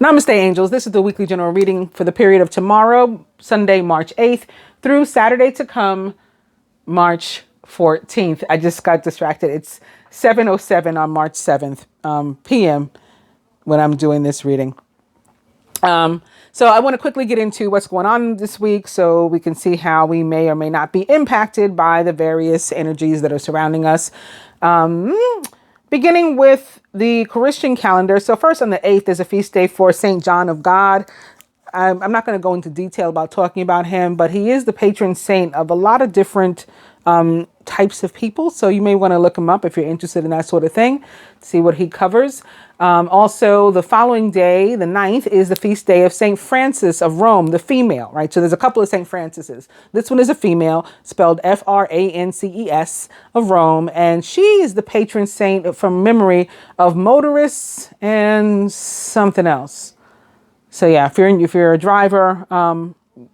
Namaste, angels. This is the weekly general reading for the period of tomorrow, Sunday, March 8th, through Saturday to come, March 14th. I just got distracted. It's 7:07 on March 7th p.m. when I'm doing this reading. So I want to quickly get into what's going on this week so we can see how we may or may not be impacted by the various energies that are surrounding us. Beginning with the Christian calendar. So first on the 8th is a feast day for St. John of God. I'm not going to go into detail about talking about him, but he is the patron saint of a lot of different types of people. So you may want to look him up if you're interested in that sort of thing, see what he covers. Also, the following day, the 9th, is the feast day of St. Francis of Rome, the female, right? So there's a couple of St. Francises. This one is a female, spelled Frances of Rome. And she is the patron saint from memory of motorists and something else. So yeah, if you're a driver,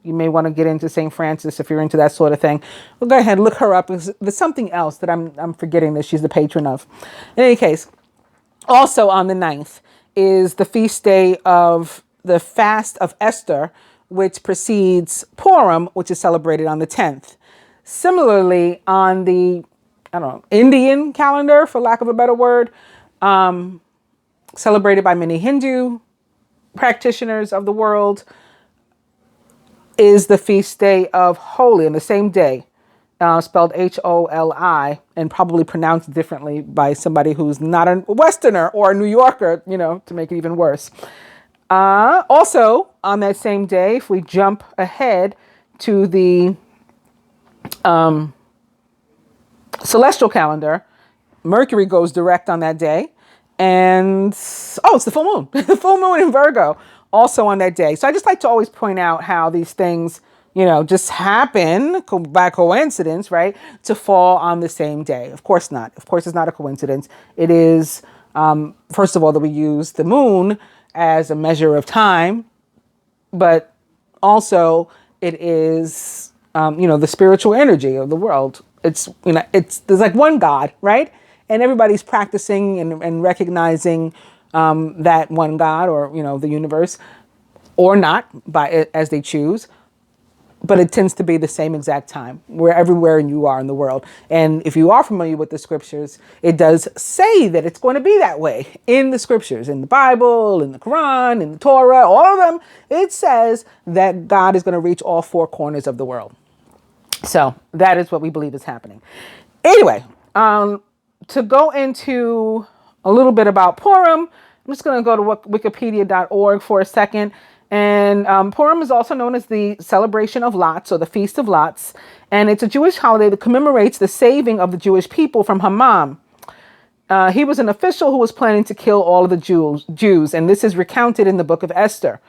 you may want to get into St. Francis if you're into that sort of thing. Well, go ahead and look her up. There's something else that I'm forgetting that she's the patron of. In any case, also on the 9th is the feast day of the fast of Esther, which precedes Purim, which is celebrated on the 10th. Similarly, on the, Indian calendar, for lack of a better word, celebrated by many Hindu practitioners of the world, is the feast day of Holi, on the same day, spelled Holi, and probably pronounced differently by somebody who's not a Westerner or a New Yorker, to make it even worse. Also, on that same day, if we jump ahead to the celestial calendar, Mercury goes direct on that day. And, it's the full moon, the full moon in Virgo, also on that day. So I just like to always point out how these things, just happen by coincidence, right? To fall on the same day. Of course not. Of course, it's not a coincidence. It is, first of all, that we use the moon as a measure of time, but also it is, the spiritual energy of the world. There's like one God, right? And everybody's practicing and recognizing that one God, or, the universe, or not, as they choose. But it tends to be the same exact time everywhere you are in the world. And if you are familiar with the scriptures, it does say that it's going to be that way in the scriptures, in the Bible, in the Quran, in the Torah, all of them. It says that God is going to reach all four corners of the world. So that is what we believe is happening. Anyway, to go into a little bit about Purim, I'm just going to go to wikipedia.org for a second. And Purim is also known as the celebration of Lots, or the Feast of Lots. And it's a Jewish holiday that commemorates the saving of the Jewish people from Haman. He was an official who was planning to kill all of the Jews. And this is recounted in the book of Esther,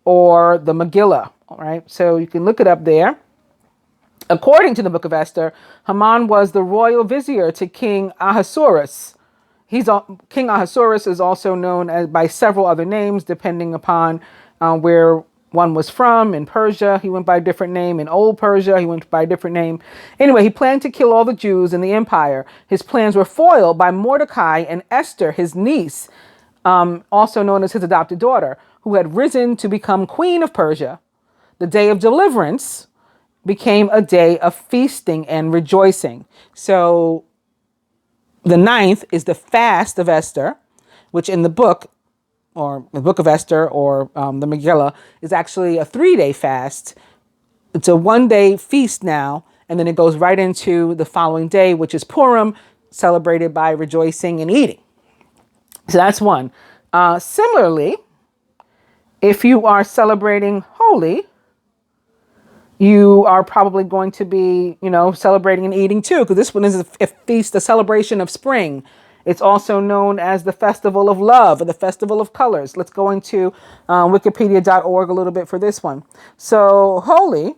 or the Megillah. All right, so you can look it up there. According to the book of Esther, Haman was the royal vizier to King Ahasuerus. King Ahasuerus is also known by several other names, depending upon where one was from. In Persia, he went by a different name. In Old Persia, he went by a different name. Anyway, he planned to kill all the Jews in the empire. His plans were foiled by Mordecai and Esther, his niece, also known as his adopted daughter, who had risen to become queen of Persia. The day of deliverance became a day of feasting and rejoicing. So the 9th is the fast of Esther, which in the book, or the book of Esther, or the Megillah, is actually a 3-day fast. It's a 1-day feast now, and then it goes right into the following day, which is Purim, celebrated by rejoicing and eating. So that's one. Similarly, if you are celebrating Holi, you are probably going to be, celebrating and eating too, because this one is a feast, a celebration of spring. It's also known as the Festival of Love, or the Festival of Colors. Let's go into wikipedia.org a little bit for this one. So Holi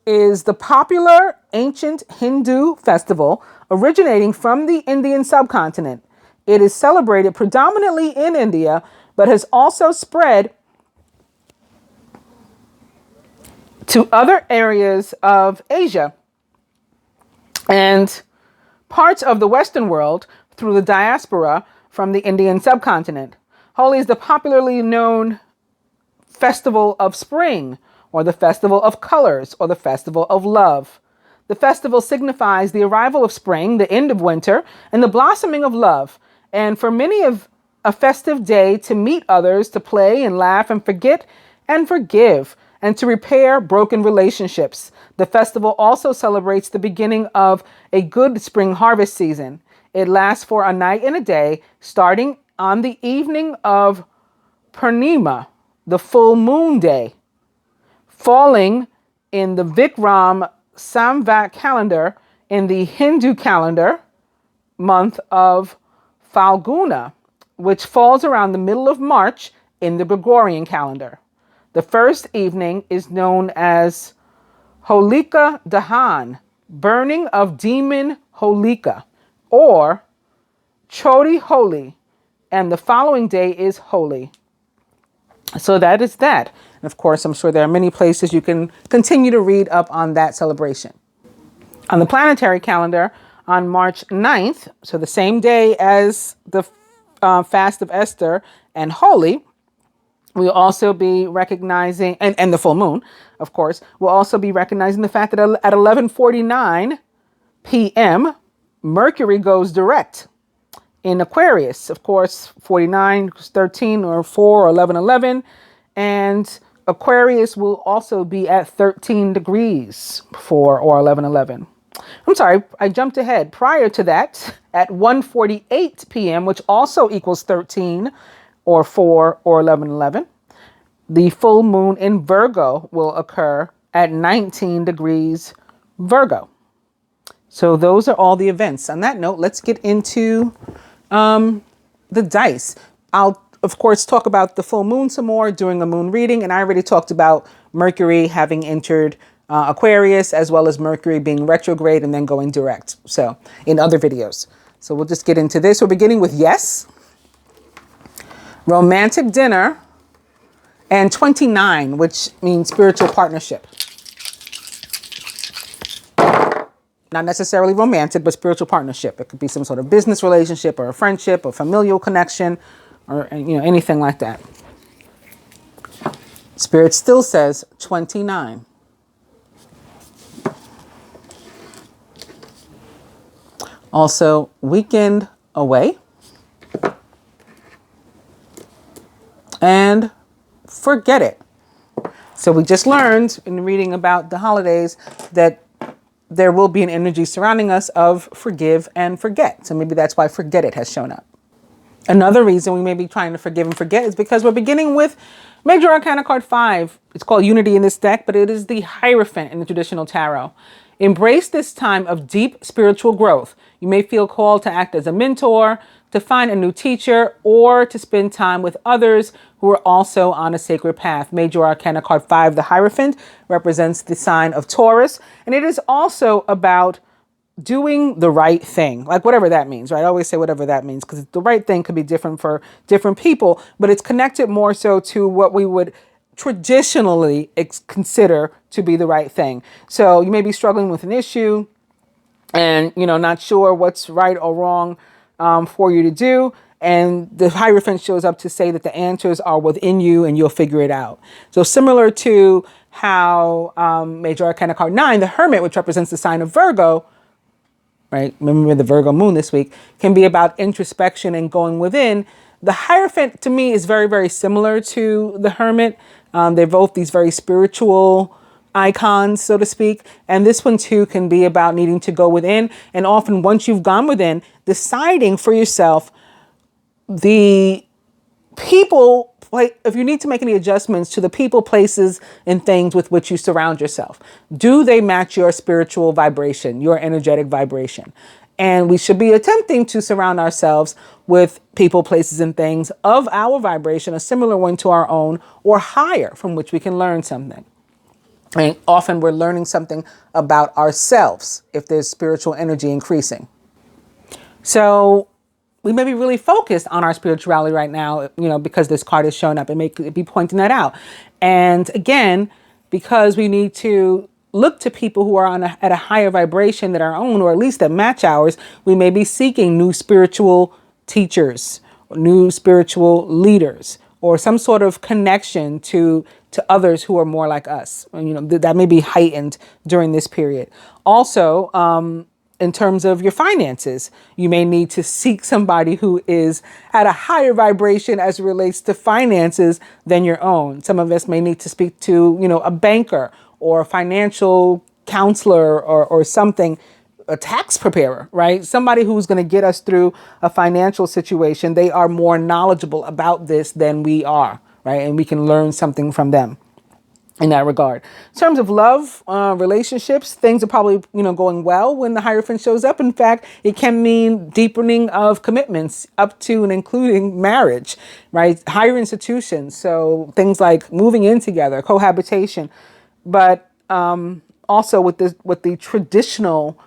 is the popular ancient Hindu festival originating from the Indian subcontinent. It is celebrated predominantly in India, but has also spread to other areas of Asia and parts of the Western world through the diaspora from the Indian subcontinent. Holi is the popularly known festival of spring, or the festival of colors, or the festival of love. The festival signifies the arrival of spring, the end of winter, and the blossoming of love. And for many of a festive day to meet others, to play and laugh and forget and forgive, and to repair broken relationships. The festival also celebrates the beginning of a good spring harvest season. It lasts for a night and a day, starting on the evening of Purnima, the full moon day, falling in the Vikram Samvat calendar in the Hindu calendar month of Falguna, which falls around the middle of March in the Gregorian calendar. The first evening is known as Holika Dahan, burning of demon Holika, or Choti Holi, and the following day is Holi. So that is that. And of course, I'm sure there are many places you can continue to read up on that celebration. On the planetary calendar, on March 9th, so the same day as the fast of Esther and Holi, we'll also be recognizing, and the full moon, of course, we'll also be recognizing the fact that at 11:49 p.m., Mercury goes direct in Aquarius. Of course, 49, 13 or 4 or 11, 11. And Aquarius will also be at 13 degrees 4 or 11, 11. I'm sorry, I jumped ahead. Prior to that, at 1:48 p.m., which also equals 13 or 4 or 11, 11, the full moon in Virgo will occur at 19 degrees Virgo. So those are all the events. On that note, let's get into the dice. I'll, of course, talk about the full moon some more during a moon reading. And I already talked about Mercury having entered Aquarius, as well as Mercury being retrograde and then going direct. So in other videos. So we'll just get into this. We're beginning with yes, romantic dinner, and 29, which means spiritual partnership. Not necessarily romantic, but spiritual partnership. It could be some sort of business relationship or a friendship or familial connection or anything like that. Spirit still says 29. Also, weekend away. And forget it. So we just learned in reading about the holidays that there will be an energy surrounding us of forgive and forget. So maybe that's why forget it has shown up. Another reason we may be trying to forgive and forget is because we're beginning with Major Arcana card 5. It's called Unity in this deck, but it is the Hierophant in the traditional tarot. Embrace this time of deep spiritual growth. You may feel called to act as a mentor, to find a new teacher, or to spend time with others who are also on a sacred path. Major Arcana card 5, the Hierophant, represents the sign of Taurus. And it is also about doing the right thing, like whatever that means, right? I always say whatever that means, because the right thing could be different for different people, but it's connected more so to what we would traditionally consider to be the right thing. So you may be struggling with an issue and, not sure what's right or wrong for you to do. And the Hierophant shows up to say that the answers are within you and you'll figure it out. So similar to how Major Arcana card 9, the Hermit, which represents the sign of Virgo, right? Remember the Virgo moon this week, can be about introspection and going within. The Hierophant to me is very, very similar to the Hermit. They're both these very spiritual icons, so to speak. And this one too can be about needing to go within. And often once you've gone within, deciding for yourself the people, like if you need to make any adjustments to the people, places, and things with which you surround yourself. Do they match your spiritual vibration, your energetic vibration? And we should be attempting to surround ourselves with people, places, and things of our vibration, a similar one to our own, or higher, from which we can learn something. And often we're learning something about ourselves if there's spiritual energy increasing. So we may be really focused on our spirituality right now, because this card has shown up and may be pointing that out. And again, because we need to look to people who are at a higher vibration than our own, or at least that match ours, we may be seeking new spiritual teachers, new spiritual leaders, or some sort of connection to others who are more like us. And, you know, that may be heightened during this period. Also, in terms of your finances, you may need to seek somebody who is at a higher vibration as it relates to finances than your own. Some of us may need to speak to, you know, a banker or a financial counselor or something, a tax preparer, right? Somebody who's going to get us through a financial situation. They are more knowledgeable about this than we are, right? And we can learn something from them in that regard. In terms of love, relationships, things are probably, you know, going well when the Hierophant shows up. In fact, it can mean deepening of commitments up to and including marriage, right? Higher institutions. So things like moving in together, cohabitation, but also with the traditional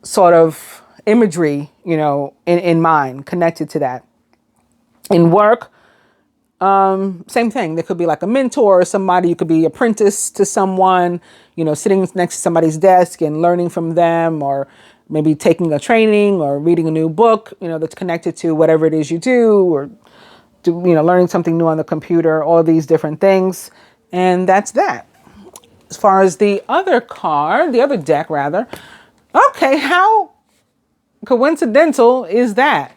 sort of imagery, you know, in mind, connected to that. In work, same thing. There could be like a mentor or somebody. You could be apprentice to someone, you know, sitting next to somebody's desk and learning from them, or maybe taking a training or reading a new book, you know, that's connected to whatever it is you do, or you know, learning something new on the computer, all these different things. And that's that. As far as the other card, the other deck rather, okay, how coincidental is that?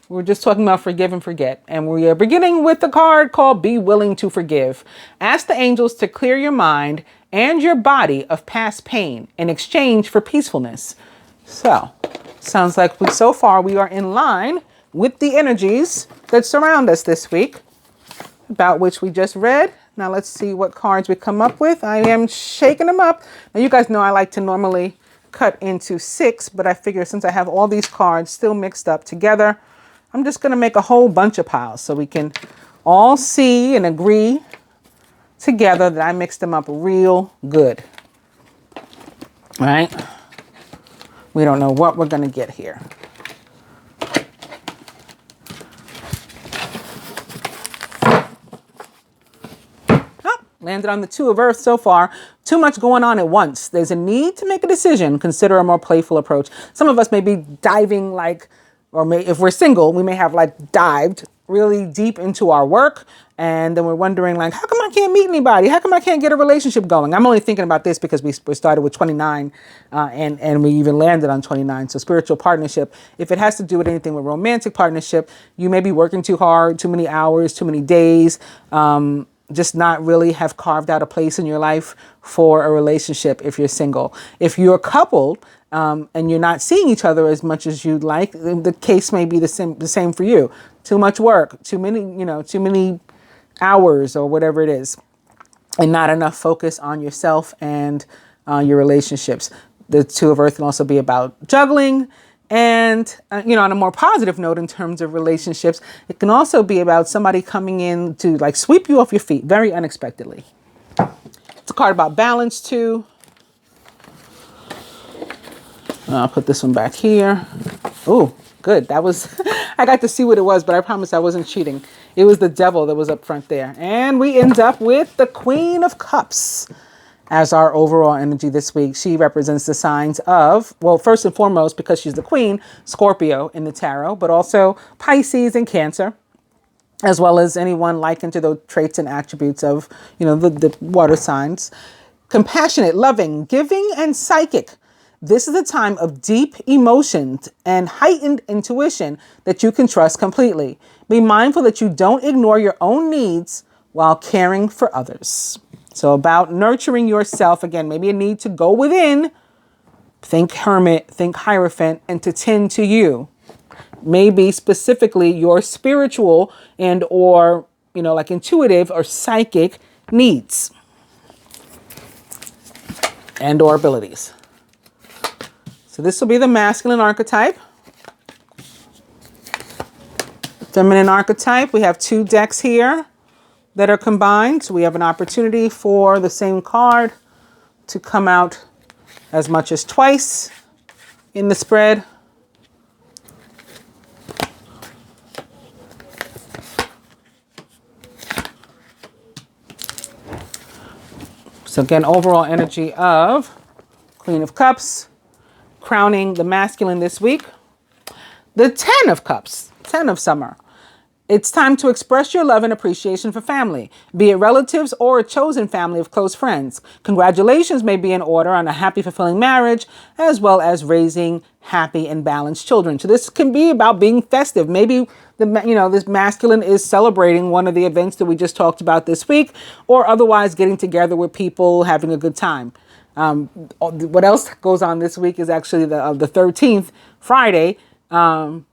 We're just talking about forgive and forget. And we are beginning with the card called Be Willing to Forgive. Ask the angels to clear your mind and your body of past pain in exchange for peacefulness. So, sounds like so far we are in line with the energies that surround us this week, about which we just read. Now let's see what cards we come up with. I am shaking them up. Now you guys know I like to normally cut into 6, but I figure since I have all these cards still mixed up together, I'm just going to make a whole bunch of piles so we can all see and agree together that I mixed them up real good. All right. We don't know what we're going to get here. Landed on the 2 of Earth so far. Too much going on at once. There's a need to make a decision. Consider a more playful approach. Some of us may be diving like, if we're single, we may have like dived really deep into our work. And then we're wondering like, how come I can't meet anybody? How come I can't get a relationship going? I'm only thinking about this because we started with 29 and we even landed on 29. So spiritual partnership, if it has to do with anything with romantic partnership, you may be working too hard, too many hours, too many days, just not really have carved out a place in your life for a relationship if you're single. If you're coupled and you're not seeing each other as much as you'd like, the case may be the same for you. Too much work, too many hours or whatever it is, and not enough focus on yourself and your relationships. The 2 of Earth can also be about juggling. And, on a more positive note in terms of relationships, it can also be about somebody coming in to like sweep you off your feet very unexpectedly. It's a card about balance too. I'll put this one back here. Oh, good. That was, I got to see what it was, but I promise I wasn't cheating. It was the devil that was up front there. And we end up with the Queen of Cups as our overall energy this week. She represents the signs of, well, first and foremost, because she's the queen, Scorpio in the tarot, but also Pisces and Cancer, as well as anyone likened to those traits and attributes of, the water signs. Compassionate, loving, giving, and psychic. This is a time of deep emotions and heightened intuition that you can trust completely. Be mindful that you don't ignore your own needs while caring for others. So about nurturing yourself, again, maybe a need to go within, think Hermit, think Hierophant, and to tend to you. Maybe specifically your spiritual and or, like intuitive or psychic needs and or abilities. So this will be the masculine archetype. Feminine archetype, we have 2 decks here that are combined. So we have an opportunity for the same card to come out as much as twice in the spread. So again, overall energy of Queen of Cups, crowning the masculine this week. The 10 of Cups, 10 of Summer. It's time to express your love and appreciation for family, be it relatives or a chosen family of close friends. Congratulations may be in order on a happy, fulfilling marriage, as well as raising happy and balanced children. So this can be about being festive. Maybe this masculine is celebrating one of the events that we just talked about this week, or otherwise getting together with people, having a good time. What else goes on this week is actually the 13th, Friday,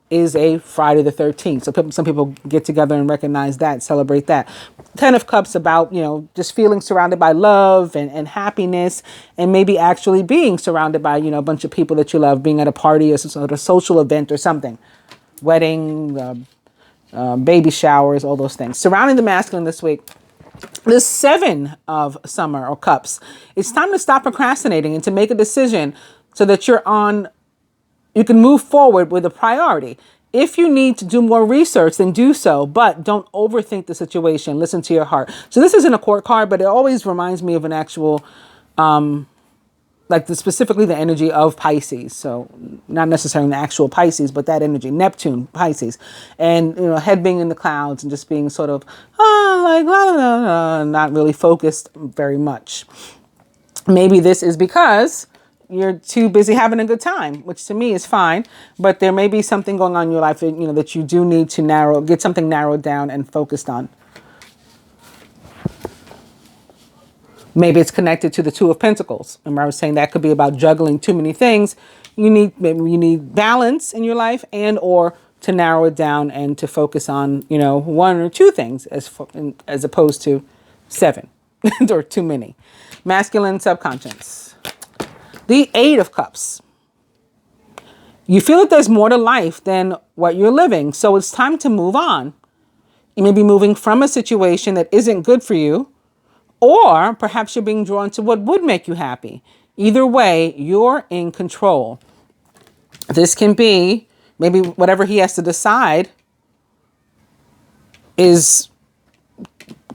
is a Friday the 13th. So some people get together and recognize that, celebrate that. 10 of Cups about, just feeling surrounded by love and happiness, and maybe actually being surrounded by, a bunch of people that you love, being at a party or some sort of social event or something. Wedding, baby showers, all those things. Surrounding the masculine this week. The 7 of Summer or Cups. It's time to stop procrastinating and to make a decision so that you can move forward with a priority. If you need to do more research, then do so, but don't overthink the situation. Listen to your heart. So this isn't a court card, but it always reminds me of an actual, specifically the energy of Pisces. So not necessarily the actual Pisces, but that energy, Neptune, Pisces. And, head being in the clouds and just being sort of, not really focused very much. Maybe this is because you're too busy having a good time, which to me is fine, but there may be something going on in your life, that you do need to get something narrowed down and focused on. Maybe it's connected to the 2 of Pentacles. Remember, I was saying that could be about juggling too many things. Maybe you need balance in your life, and or to narrow it down and to focus on, 1 or 2 things as opposed to 7 or too many. Masculine subconscious. The 8 of Cups. You feel that there's more to life than what you're living, so it's time to move on. You may be moving from a situation that isn't good for you, or perhaps you're being drawn to what would make you happy. Either way, you're in control. This can be maybe whatever he has to decide is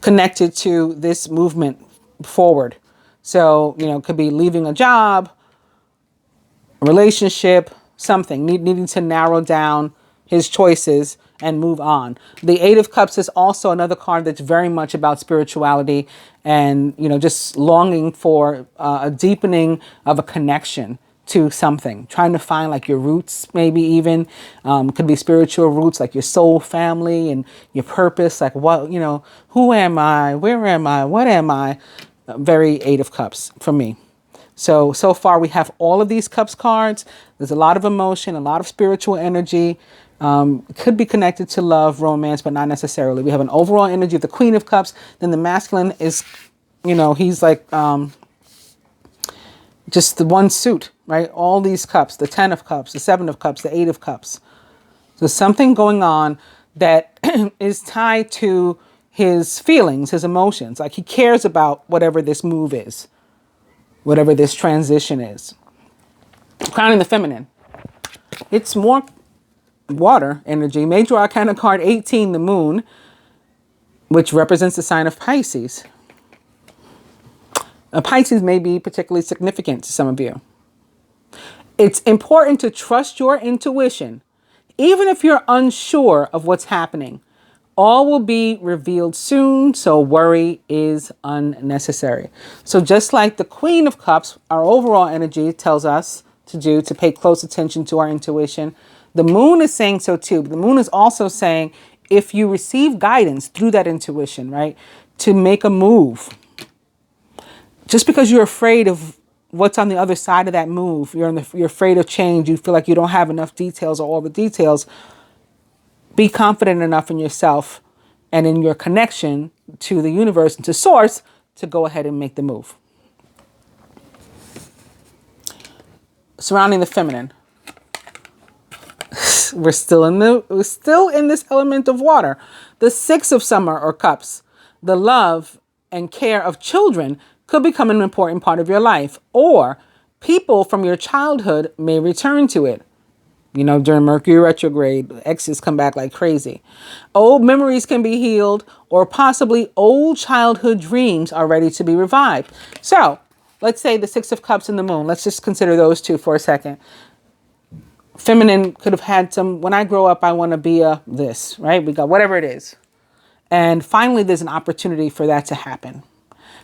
connected to this movement forward. So, it could be leaving a job, relationship, something, needing to narrow down his choices and move on. The 8 of Cups is also another card that's very much about spirituality and, just longing for a deepening of a connection to something, trying to find like your roots, maybe even could be spiritual roots, like your soul family and your purpose, like what, who am I? Where am I? What am I? Very 8 of Cups for me. So far we have all of these Cups cards. There's a lot of emotion, a lot of spiritual energy. Could be connected to love, romance, but not necessarily. We have an overall energy of the Queen of Cups. Then the masculine is, he's like just the one suit, right? All these cups, the 10 of Cups, the 7 of Cups, the 8 of Cups. So something going on that is tied to his feelings, his emotions. Like he cares about whatever this move is, whatever this transition is. Crowning the feminine. It's more water energy. Major Arcana card 18, the moon, which represents the sign of Pisces. Pisces may be particularly significant to some of you. It's important to trust your intuition, even if you're unsure of what's happening. All will be revealed soon, so worry is unnecessary. So just like the Queen of Cups, our overall energy tells us to pay close attention to our intuition. The moon is saying so too. But the moon is also saying if you receive guidance through that intuition, right, to make a move, just because you're afraid of what's on the other side of that move, you're afraid of change, you feel like you don't have enough details or all the details, be confident enough in yourself and in your connection to the universe and to source to go ahead and make the move. Surrounding the feminine. We're still in this element of water. The 6 of Summer or Cups. The love and care of children could become an important part of your life, or people from your childhood may return to it. During Mercury retrograde, exes come back like crazy. Old memories can be healed, or possibly old childhood dreams are ready to be revived. So let's say the 6 of Cups and the moon. Let's just consider those two for a second. Feminine could have had some, when I grow up, I want to be a this, right? We got whatever it is. And finally, there's an opportunity for that to happen.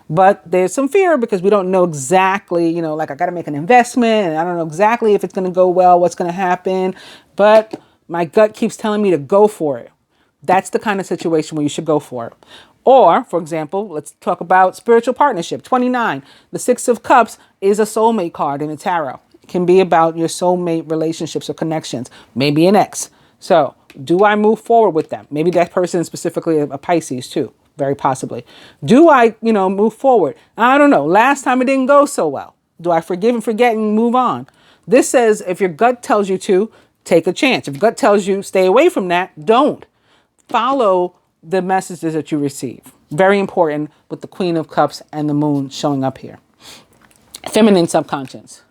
But there's some fear because we don't know exactly, you know, like I got to make an investment and I don't know exactly if it's going to go well, what's going to happen. But my gut keeps telling me to go for it. That's the kind of situation where you should go for it. Or, for example, let's talk about spiritual partnership. 29, the Six of Cups is a soulmate card in the tarot. It can be about your soulmate relationships or connections, maybe an ex. So do I move forward with them? Maybe that person is specifically a Pisces too, very possibly. Do I, move forward? I don't know. Last time it didn't go so well. Do I forgive and forget and move on? This says if your gut tells you to, take a chance. If gut tells you stay away from that, don't. Follow the messages that you receive. Very important with the Queen of Cups and the Moon showing up here. Feminine subconscious.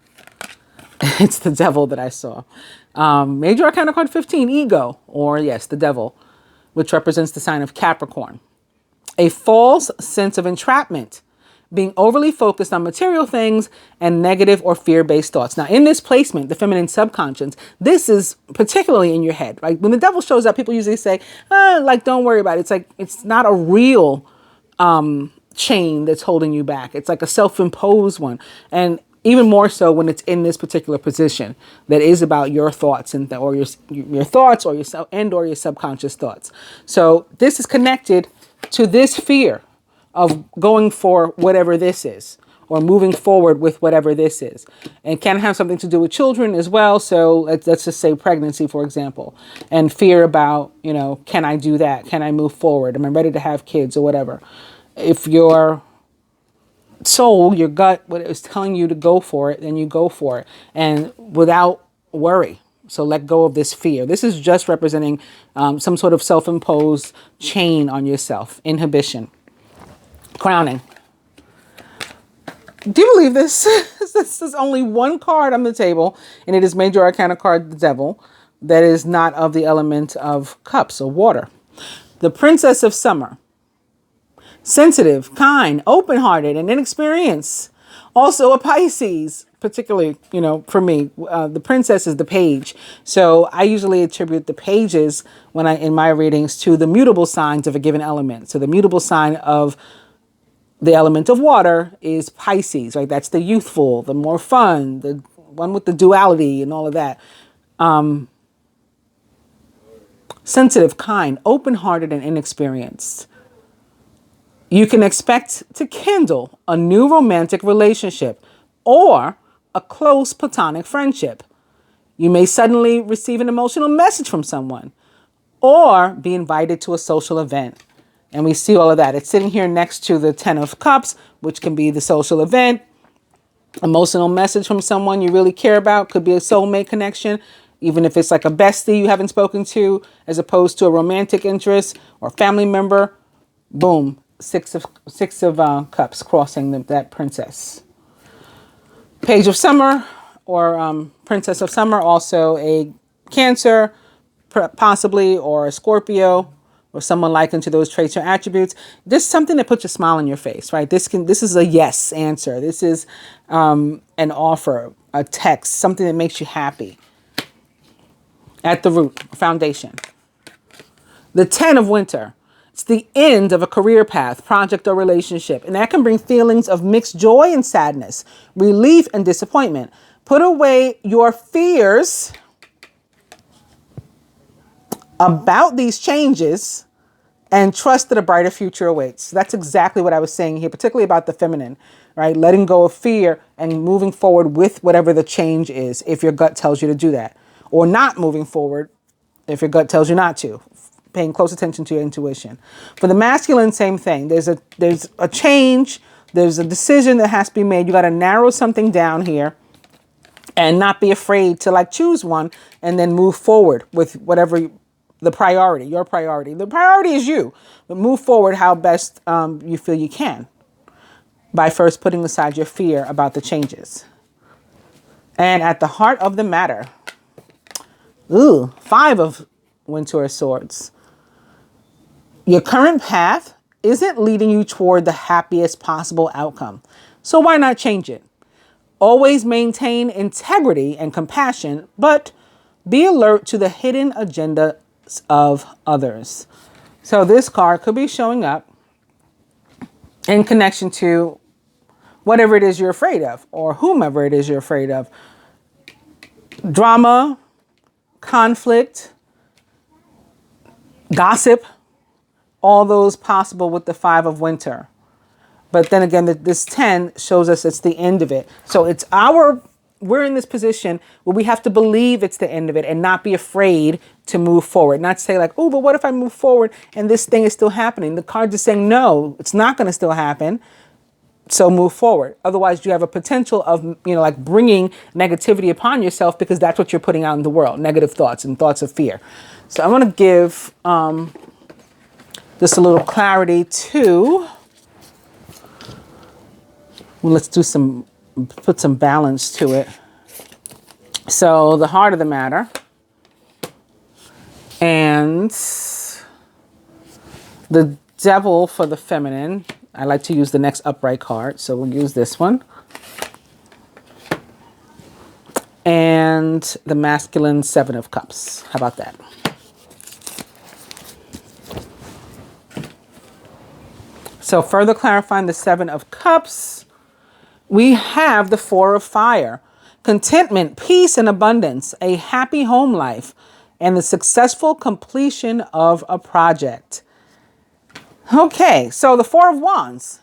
It's the Devil that I saw. Major Arcana card 15, Ego, or yes, the Devil, which represents the sign of Capricorn. A false sense of entrapment, being overly focused on material things and negative or fear-based thoughts. Now, in this placement, the feminine subconscious, this is particularly in your head, right? When the devil shows up, people usually say, don't worry about it. It's like, it's not a real chain that's holding you back. It's like a self-imposed one. And even more so when it's in this particular position that is about your thoughts or your thoughts or your subconscious thoughts. So this is connected to this fear of going for whatever this is or moving forward with whatever this is, and can have something to do with children as well. So let's just say pregnancy, for example, and fear about, can I do that? Can I move forward? Am I ready to have kids or whatever? If your soul, your gut, what it was telling you to go for it, then you go for it and without worry. So let go of this fear. This is just representing some sort of self-imposed chain on yourself, inhibition. Crowning. Do you believe this? This is only one card on the table, and it is Major Arcana card, the Devil, that is not of the element of cups or water. The Princess of Summer. Sensitive, kind, open-hearted, and inexperienced. Also a Pisces, particularly, for me, the princess is the page. So I usually attribute the pages in my readings to the mutable signs of a given element. So the mutable sign of the element of water is Pisces, right? That's the youthful, the more fun, the one with the duality and all of that. Sensitive, kind, open-hearted, and inexperienced. You can expect to kindle a new romantic relationship or a close platonic friendship. You may suddenly receive an emotional message from someone or be invited to a social event. And we see all of that. It's sitting here next to the 10 of Cups, which can be the social event, emotional message from someone you really care about. Could be a soulmate connection, even if it's like a bestie you haven't spoken to, as opposed to a romantic interest or family member. Boom. Six of Cups crossing that princess. Page of Summer or Princess of Summer, also a Cancer, possibly, or a Scorpio, or someone likened to those traits or attributes. This is something that puts a smile on your face, right? This is a yes answer. This is an offer, a text, something that makes you happy. At the root, foundation. The 10 of Winter. It's the end of a career path, project, or relationship. And that can bring feelings of mixed joy and sadness, relief and disappointment. Put away your fears about these changes and trust that a brighter future awaits. That's exactly what I was saying here, particularly about the feminine, right? Letting go of fear and moving forward with whatever the change is, if your gut tells you to do that. Or not moving forward if your gut tells you not to. Paying close attention to your intuition. For the masculine, same thing. There's a change. There's a decision that has to be made. You got to narrow something down here and not be afraid to choose one and then move forward with whatever your priority. The priority is you, but move forward how best you feel you can by first putting aside your fear about the changes. And at the heart of the matter, 5 of Winter Swords. Your current path isn't leading you toward the happiest possible outcome. So why not change it? Always maintain integrity and compassion, but Be alert to the hidden agendas of others. So this card could be showing up in connection to whatever it is you're afraid of, or whomever it is you're afraid of. Drama, conflict, gossip, all those possible with the 5 of winter. But then again, this 10 shows us it's the end of it. So we're in this position where we have to believe it's the end of it and not be afraid to move forward. Not say like, oh, but what if I move forward and this thing is still happening? The card is saying, no, it's not going to still happen. So move forward. Otherwise, you have a potential of, like bringing negativity upon yourself, because that's what you're putting out in the world, negative thoughts and thoughts of fear. So I want to give just a little clarity to, well, let's do put some balance to it. So the heart of the matter and the devil for the feminine. I like to use the next upright card, so we'll use this one. And the masculine 7 of cups. How about that? So further clarifying the 7 of cups, we have the 4 of fire. Contentment, peace, and abundance, a happy home life, and the successful completion of a project. Okay, so the 4 of wands.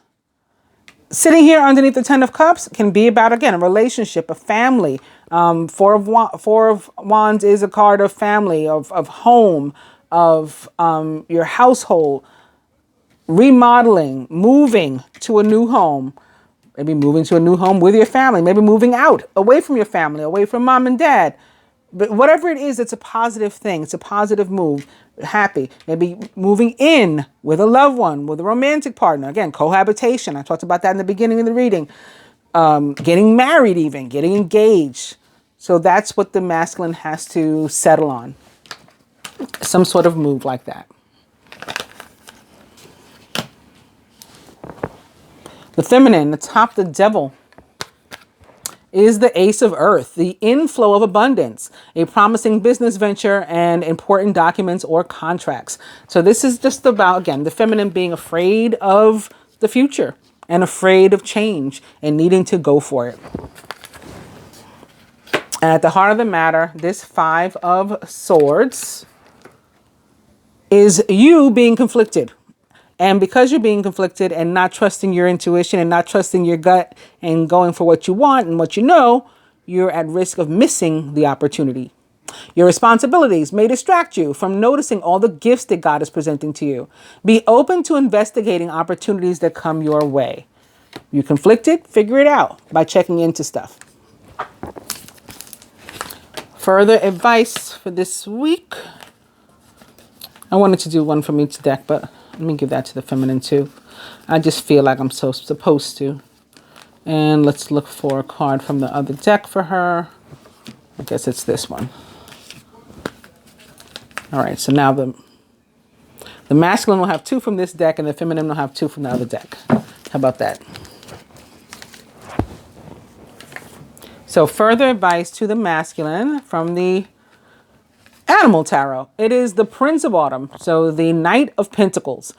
Sitting here underneath the 10 of cups can be about, again, a relationship, a family. 4 of wands is a card of family, of home, of your household, remodeling, moving to a new home. Maybe moving to a new home with your family. Maybe moving out, away from your family, away from mom and dad. But whatever it is, it's a positive thing. It's a positive move. Happy. Maybe moving in with a loved one, with a romantic partner. Again, cohabitation. I talked about that in the beginning of the reading. Getting married even. Getting engaged. So that's what the masculine has to settle on. Some sort of move like that. The feminine, atop the devil, is the Ace of Earth, the inflow of abundance, a promising business venture, and important documents or contracts. So this is just about, again, the feminine being afraid of the future and afraid of change and needing to go for it. And at the heart of the matter, this 5 of swords is you being conflicted. And because you're being conflicted and not trusting your intuition and not trusting your gut and going for what you want and what you know, you're at risk of missing the opportunity. Your responsibilities may distract you from noticing all the gifts that God is presenting to you. Be open to investigating opportunities that come your way. You're conflicted? Figure it out by checking into stuff. Further advice for this week. I wanted to do one from each deck, but let me give that to the feminine too. I just feel like I'm so supposed to. And let's look for a card from the other deck for her. I guess it's this one. All right, so now the masculine will have 2 from this deck and the feminine will have 2 from the other deck. How about that? So further advice to the masculine from the Animal Tarot. It is the Prince of Autumn. So the Knight of Pentacles.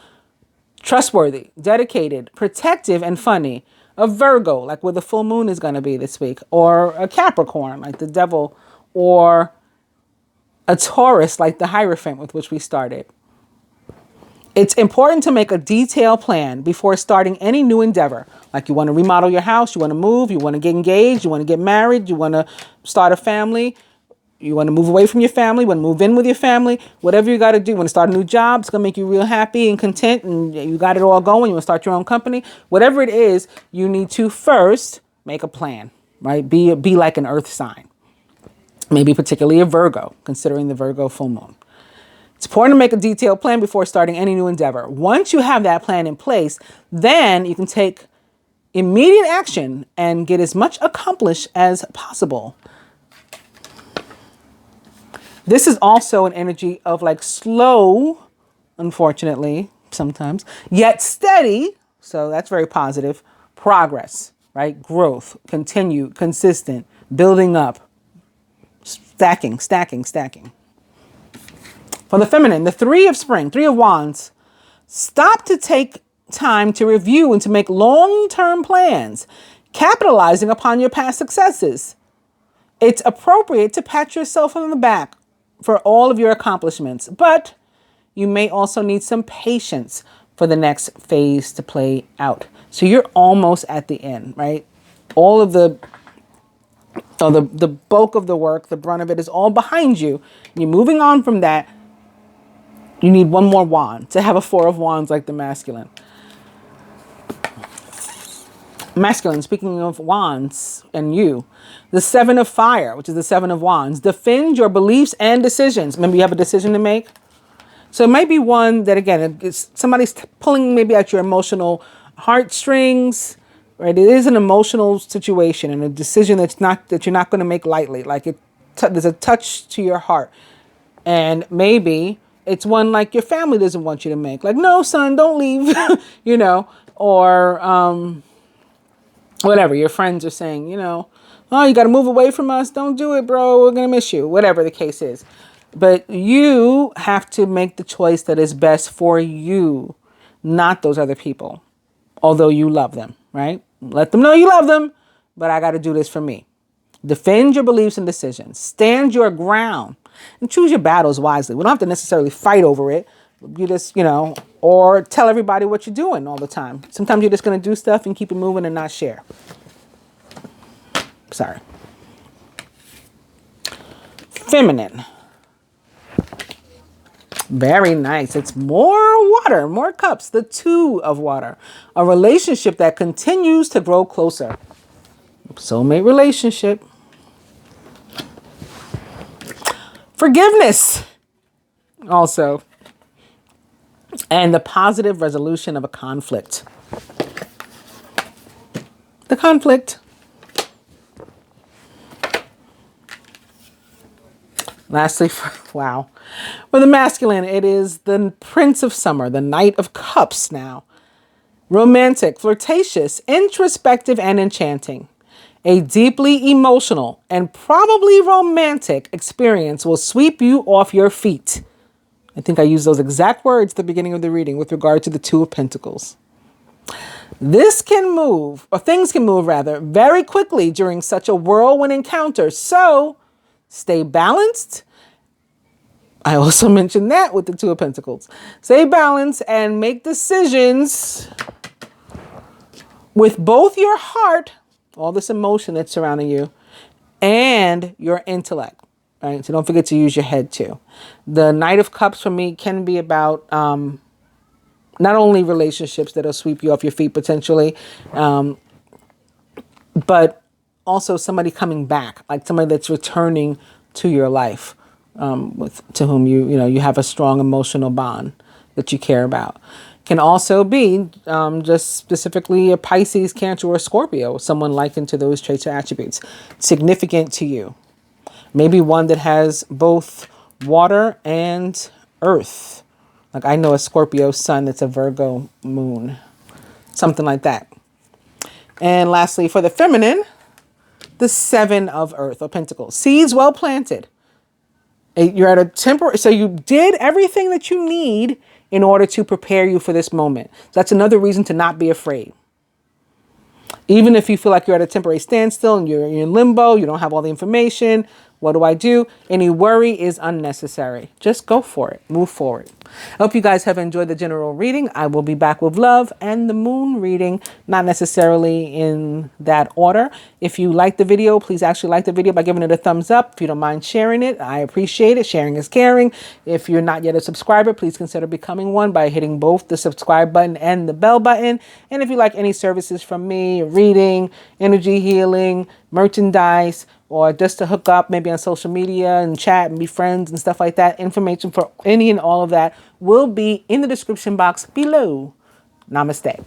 Trustworthy, dedicated, protective, and funny. A Virgo, like where the full moon is going to be this week. Or a Capricorn, like the devil. Or a Taurus, like the Hierophant with which we started. It's important to make a detailed plan before starting any new endeavor. Like you want to remodel your house, you want to move, you want to get engaged, you want to get married, you want to start a family. You want to move away from your family, you want to move in with your family, whatever you got to do. You want to start a new job, it's going to make you real happy and content and you got it all going. You want to start your own company. Whatever it is, you need to first make a plan, right? Be like an earth sign. Maybe particularly a Virgo, considering the Virgo full moon. It's important to make a detailed plan before starting any new endeavor. Once you have that plan in place, then you can take immediate action and get as much accomplished as possible. This is also an energy of like slow, unfortunately, sometimes, yet steady. So that's very positive. Progress, right? Growth, continue, consistent, building up, Stacking, stacking, stacking. For the feminine, the Three of Spring, Three of Wands. Stop to take time to review and to make long-term plans, capitalizing upon your past successes. It's appropriate to pat yourself on the back for all of your accomplishments, but you may also need some patience for the next phase to play out. So you're almost at the end, right? All of the bulk of the work, the brunt of it is all behind you. You're moving on from that. You need one more wand to have a Four of Wands like the masculine. Masculine, speaking of wands and you, the Seven of Fire, which is the Seven of Wands. Defend your beliefs and decisions. Remember, you have a decision to make. So it might be one that, again, it's somebody's pulling maybe at your emotional heartstrings, right? It is an emotional situation and a decision that you're not going to make lightly. Like there's a touch to your heart. And maybe it's one like your family doesn't want you to make. Like, no, son, don't leave, or whatever. Your friends are saying, oh, you got to move away from us. Don't do it, bro. We're going to miss you. Whatever the case is. But you have to make the choice that is best for you, not those other people, although you love them, right? Let them know you love them, but I got to do this for me. Defend your beliefs and decisions. Stand your ground and choose your battles wisely. We don't have to necessarily fight over it. You just, or tell everybody what you're doing all the time. Sometimes you're just going to do stuff and keep it moving and not share. Sorry. Feminine. Very nice. It's more water, more cups. The Two of Water. A relationship that continues to grow closer. Soulmate relationship. Forgiveness. Also. And the positive resolution of a conflict. The conflict. Lastly, wow. For the masculine, it is the Prince of Summer, the Knight of Cups now. Romantic, flirtatious, introspective, and enchanting. A deeply emotional and probably romantic experience will sweep you off your feet. I think I used those exact words at the beginning of the reading with regard to the Two of Pentacles. This can move, or things can move rather, very quickly during such a whirlwind encounter. So stay balanced. I also mentioned that with the Two of Pentacles. Stay balanced and make decisions with both your heart, all this emotion that's surrounding you, and your intellect. Right? So don't forget to use your head too. The Knight of Cups for me can be about not only relationships that'll sweep you off your feet potentially, but also somebody coming back, like somebody that's returning to your life, to whom you have a strong emotional bond that you care about. Can also be just specifically a Pisces, Cancer, or Scorpio, someone likened to those traits or attributes, significant to you. Maybe one that has both water and earth. Like I know a Scorpio sun that's a Virgo moon, something like that. And lastly, for the feminine, the Seven of Earth or Pentacles. Seeds well planted. You're at a temporary, so you did everything that you need in order to prepare you for this moment. So that's another reason to not be afraid. Even if you feel like you're at a temporary standstill and you're in limbo, you don't have all the information. What do I do? Any worry is unnecessary. Just go for it. Move forward. I hope you guys have enjoyed the general reading. I will be back with love and the moon reading, not necessarily in that order. If you like the video, please actually like the video by giving it a thumbs up. If you don't mind sharing it, I appreciate it. Sharing is caring. If you're not yet a subscriber, please consider becoming one by hitting both the subscribe button and the bell button. And if you like any services from me, reading, energy healing, merchandise, or just to hook up maybe on social media and chat and be friends and stuff like that, information for any and all of that will be in the description box below. Namaste.